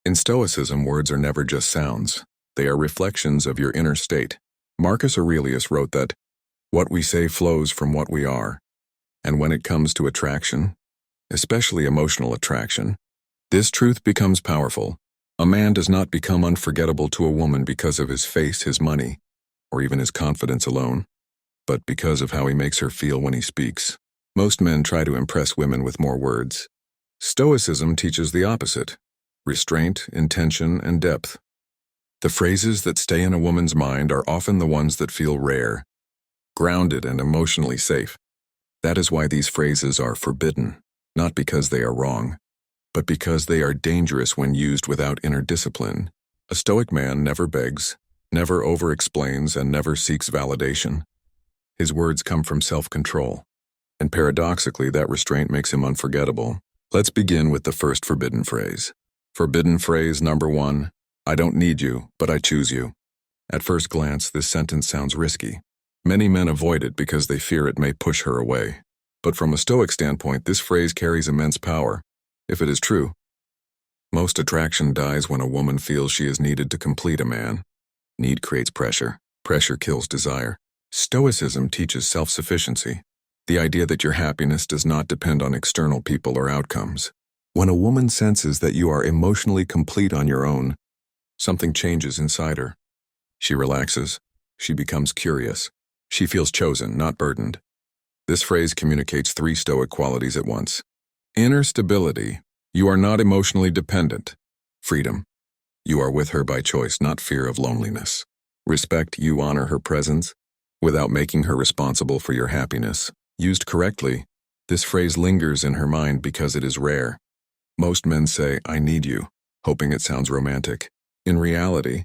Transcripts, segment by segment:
In Stoicism, words are never just sounds. They are reflections of your inner state. Marcus Aurelius wrote that, "What we say flows from what we are." And when it comes to attraction, especially emotional attraction, this truth becomes powerful. A man does not become unforgettable to a woman because of his face, his money, or even his confidence alone, but because of how he makes her feel when he speaks. Most men try to impress women with more words. Stoicism teaches the opposite: restraint, intention, and depth. The phrases that stay in a woman's mind are often the ones that feel rare, grounded, and emotionally safe. That is why these phrases are forbidden, not because they are wrong, but because they are dangerous when used without inner discipline. A Stoic man never begs, never over-explains, and never seeks validation. His words come from self-control, and paradoxically, that restraint makes him unforgettable. Let's begin with the first forbidden phrase. Forbidden phrase number 1, I don't need you, but I choose you. At first glance, this sentence sounds risky. Many men avoid it because they fear it may push her away. But from a Stoic standpoint, this phrase carries immense power, if it is true. Most attraction dies when a woman feels she is needed to complete a man. Need creates pressure. Pressure kills desire. Stoicism teaches self-sufficiency, the idea that your happiness does not depend on external people or outcomes. When a woman senses that you are emotionally complete on your own, something changes inside her. She relaxes. She becomes curious. She feels chosen, not burdened. This phrase communicates 3 Stoic qualities at once. Inner stability. You are not emotionally dependent. Freedom. You are with her by choice, not fear of loneliness. Respect. You honor her presence without making her responsible for your happiness. Used correctly, this phrase lingers in her mind because it is rare. Most men say, I need you, hoping it sounds romantic. In reality,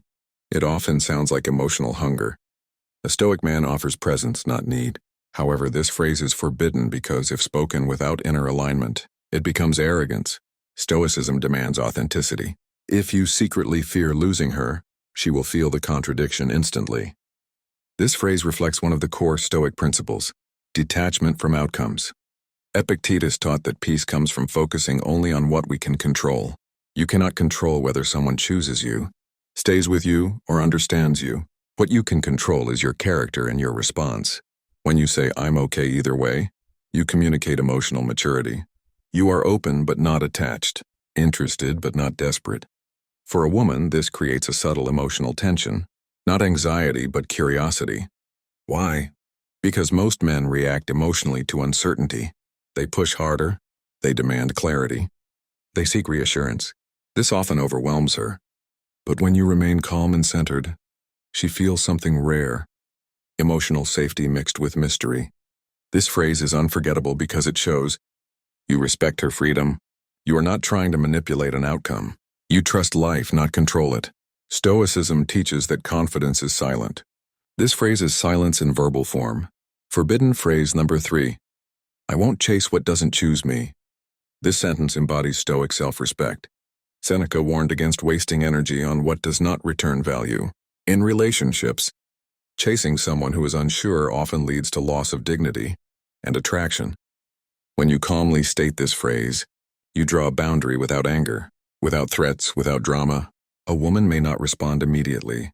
it often sounds like emotional hunger. A Stoic man offers presence, not need. However, this phrase is forbidden because if spoken without inner alignment, it becomes arrogance. Stoicism demands authenticity. If you secretly fear losing her, she will feel the contradiction instantly. This phrase reflects one of the core Stoic principles: detachment from outcomes. Epictetus taught that peace comes from focusing only on what we can control. You cannot control whether someone chooses you, stays with you, or understands you. What you can control is your character and your response. When you say, I'm okay either way, you communicate emotional maturity. You are open but not attached, interested but not desperate. For a woman, this creates a subtle emotional tension, not anxiety but curiosity. Why? Because most men react emotionally to uncertainty. They push harder, they demand clarity, they seek reassurance. This often overwhelms her. But when you remain calm and centered, she feels something rare, emotional safety mixed with mystery. This phrase is unforgettable because it shows you respect her freedom. You are not trying to manipulate an outcome. You trust life, not control it. Stoicism teaches that confidence is silent. This phrase is silence in verbal form. Forbidden phrase number 3. I won't chase what doesn't choose me. This sentence embodies Stoic self-respect. Seneca warned against wasting energy on what does not return value. In relationships, chasing someone who is unsure often leads to loss of dignity and attraction. When you calmly state this phrase, you draw a boundary without anger, without threats, without drama. A woman may not respond immediately,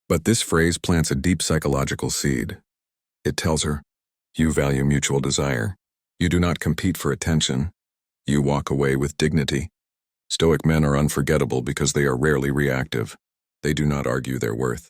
but this phrase plants a deep psychological seed. It tells her, you value mutual desire. You do not compete for attention. You walk away with dignity. Stoic men are unforgettable because they are rarely reactive. They do not argue their worth.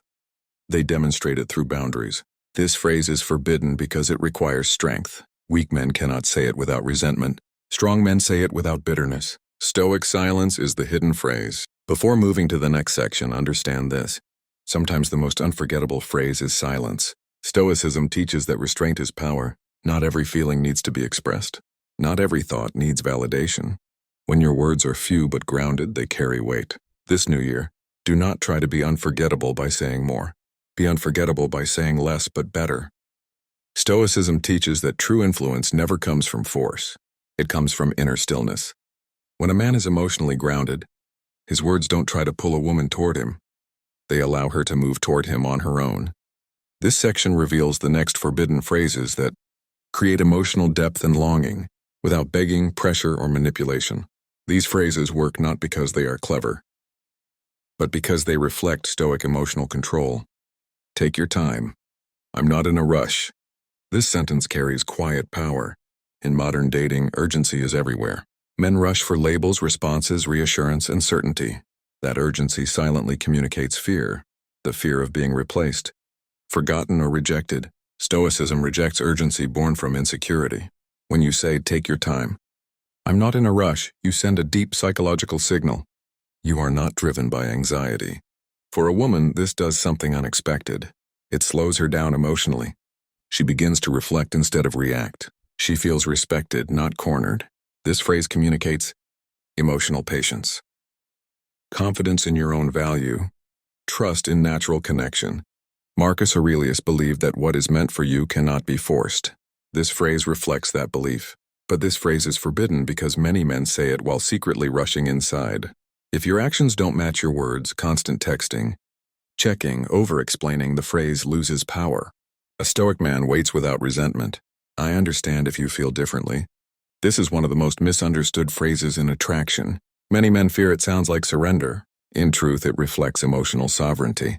They demonstrate it through boundaries. This phrase is forbidden because it requires strength. Weak men cannot say it without resentment. Strong men say it without bitterness. Stoic silence is the hidden phrase. Before moving to the next section, understand this. Sometimes the most unforgettable phrase is silence. Stoicism teaches that restraint is power. Not every feeling needs to be expressed. Not every thought needs validation. When your words are few but grounded, they carry weight. This new year, do not try to be unforgettable by saying more. Be unforgettable by saying less but better. Stoicism teaches that true influence never comes from force. It comes from inner stillness. When a man is emotionally grounded, his words don't try to pull a woman toward him. They allow her to move toward him on her own. This section reveals the next forbidden phrases that create emotional depth and longing without begging, pressure, or manipulation. These phrases work not because they are clever, but because they reflect Stoic emotional control. Take your time. I'm not in a rush. This sentence carries quiet power. In modern dating, urgency is everywhere. Men rush for labels, responses, reassurance, and certainty. That urgency silently communicates fear, the fear of being replaced, forgotten, or rejected. Stoicism rejects urgency born from insecurity. When you say, take your time, I'm not in a rush, you send a deep psychological signal. You are not driven by anxiety. For a woman, this does something unexpected. It slows her down emotionally. She begins to reflect instead of react. She feels respected, not cornered. This phrase communicates emotional patience, confidence in your own value, trust in natural connection. Marcus Aurelius believed that what is meant for you cannot be forced. This phrase reflects that belief. But this phrase is forbidden because many men say it while secretly rushing inside. If your actions don't match your words, constant texting, checking, over-explaining, the phrase loses power. A Stoic man waits without resentment. I understand if you feel differently. This is one of the most misunderstood phrases in attraction. Many men fear it sounds like surrender. In truth, it reflects emotional sovereignty.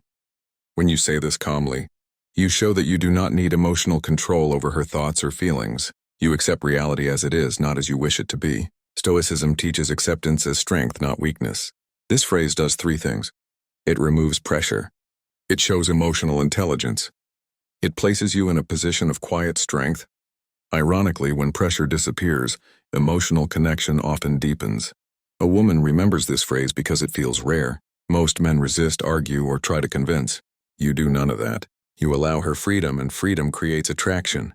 When you say this calmly, you show that you do not need emotional control over her thoughts or feelings. You accept reality as it is, not as you wish it to be. Stoicism teaches acceptance as strength, not weakness. This phrase does three things. It removes pressure. It shows emotional intelligence. It places you in a position of quiet strength. Ironically, when pressure disappears, emotional connection often deepens. A woman remembers this phrase because it feels rare. Most men resist, argue, or try to convince. You do none of that. You allow her freedom, and freedom creates attraction.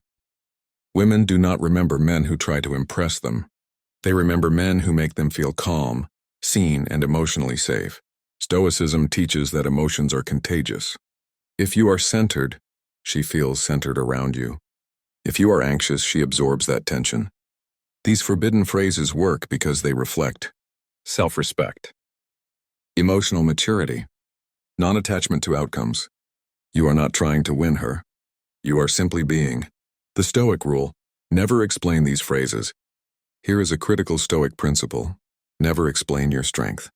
Women do not remember men who try to impress them. They remember men who make them feel calm, seen, and emotionally safe. Stoicism teaches that emotions are contagious. If you are centered, she feels centered around you. If you are anxious, she absorbs that tension. These forbidden phrases work because they reflect self-respect, emotional maturity, non-attachment to outcomes. You are not trying to win her. You are simply being. The Stoic rule: never explain these phrases. Here is a critical Stoic principle: never explain your strength.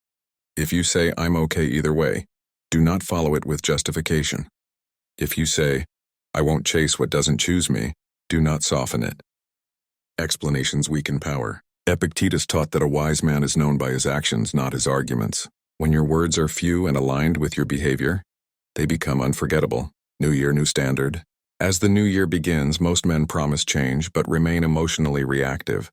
If you say, I'm okay either way, do not follow it with justification. If you say, I won't chase what doesn't choose me, do not soften it. Explanations weaken power. Epictetus taught that a wise man is known by his actions, not his arguments. When your words are few and aligned with your behavior, they become unforgettable. New year, new standard. As the new year begins, most men promise change but remain emotionally reactive.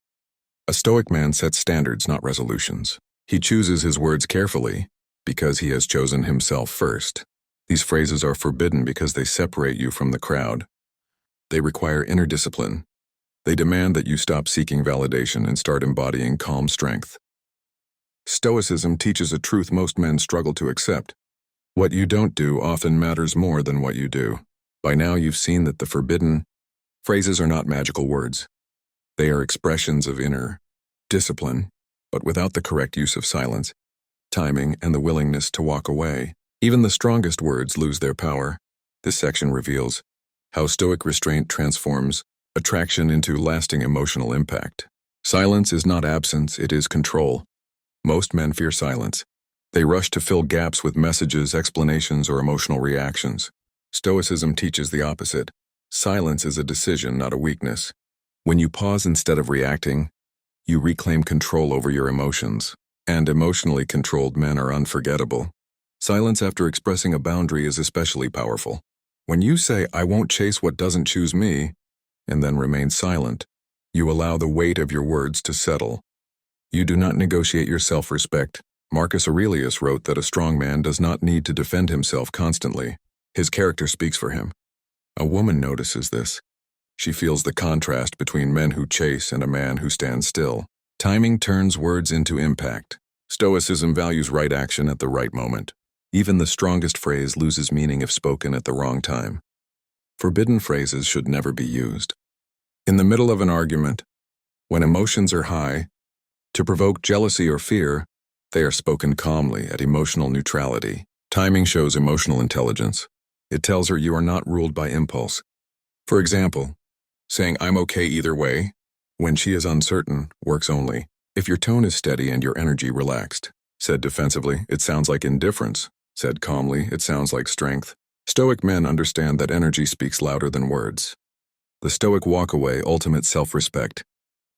A Stoic man sets standards, not resolutions. He chooses his words carefully because he has chosen himself first. These phrases are forbidden because they separate you from the crowd. They require inner discipline. They demand that you stop seeking validation and start embodying calm strength. Stoicism teaches a truth most men struggle to accept. What you don't do often matters more than what you do. By now you've seen that the forbidden phrases are not magical words. They are expressions of inner discipline, but without the correct use of silence, timing, and the willingness to walk away, even the strongest words lose their power. This section reveals how Stoic restraint transforms attraction into lasting emotional impact. Silence is not absence, it is control. Most men fear silence. They rush to fill gaps with messages, explanations, or emotional reactions. Stoicism teaches the opposite. Silence is a decision, not a weakness. When you pause instead of reacting, you reclaim control over your emotions. And emotionally controlled men are unforgettable. Silence after expressing a boundary is especially powerful. When you say, I won't chase what doesn't choose me, and then remain silent, you allow the weight of your words to settle. You do not negotiate your self-respect. Marcus Aurelius wrote that a strong man does not need to defend himself constantly. His character speaks for him. A woman notices this. She feels the contrast between men who chase and a man who stands still. Timing turns words into impact. Stoicism values right action at the right moment. Even the strongest phrase loses meaning if spoken at the wrong time. Forbidden phrases should never be used. In the middle of an argument, when emotions are high, to provoke jealousy or fear, they are spoken calmly at emotional neutrality. Timing shows emotional intelligence. It tells her you are not ruled by impulse. For example, saying I'm okay either way, when she is uncertain, works only if your tone is steady and your energy relaxed. Said defensively, it sounds like indifference. said calmly. It sounds like strength. Stoic men understand that energy speaks louder than words. The Stoic walk away, ultimate self-respect.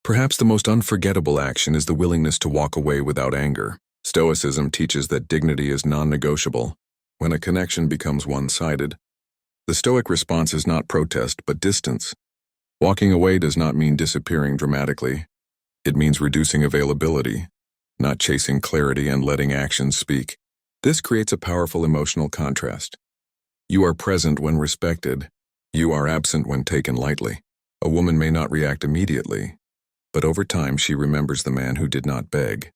Perhaps the most unforgettable action is the willingness to walk away without anger. Stoicism teaches that dignity is non-negotiable. When a connection becomes one-sided, the Stoic response is not protest but distance. Walking away does not mean disappearing dramatically. It means reducing availability, not chasing clarity and letting actions speak. This creates a powerful emotional contrast. You are present when respected. You are absent when taken lightly. A woman may not react immediately, but over time she remembers the man who did not beg,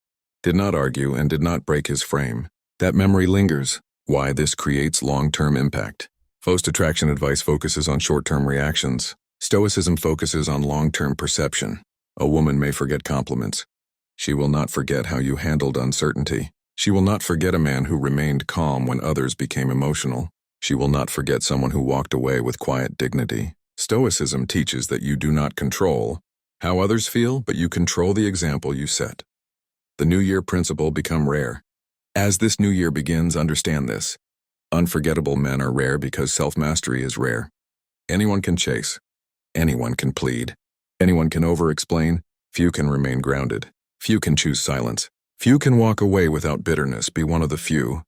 did not argue, and did not break his frame. That memory lingers. Why this creates long-term impact. Post-attraction advice focuses on short-term reactions. Stoicism focuses on long-term perception. A woman may forget compliments. She will not forget how you handled uncertainty. She will not forget a man who remained calm when others became emotional. She will not forget someone who walked away with quiet dignity. Stoicism teaches that you do not control how others feel, but you control the example you set. The New Year principle become rare. As this new year begins, understand this. Unforgettable men are rare because self-mastery is rare. Anyone can chase. Anyone can plead. Anyone can over-explain. Few can remain grounded. Few can choose silence. Few can walk away without bitterness. Be one of the few.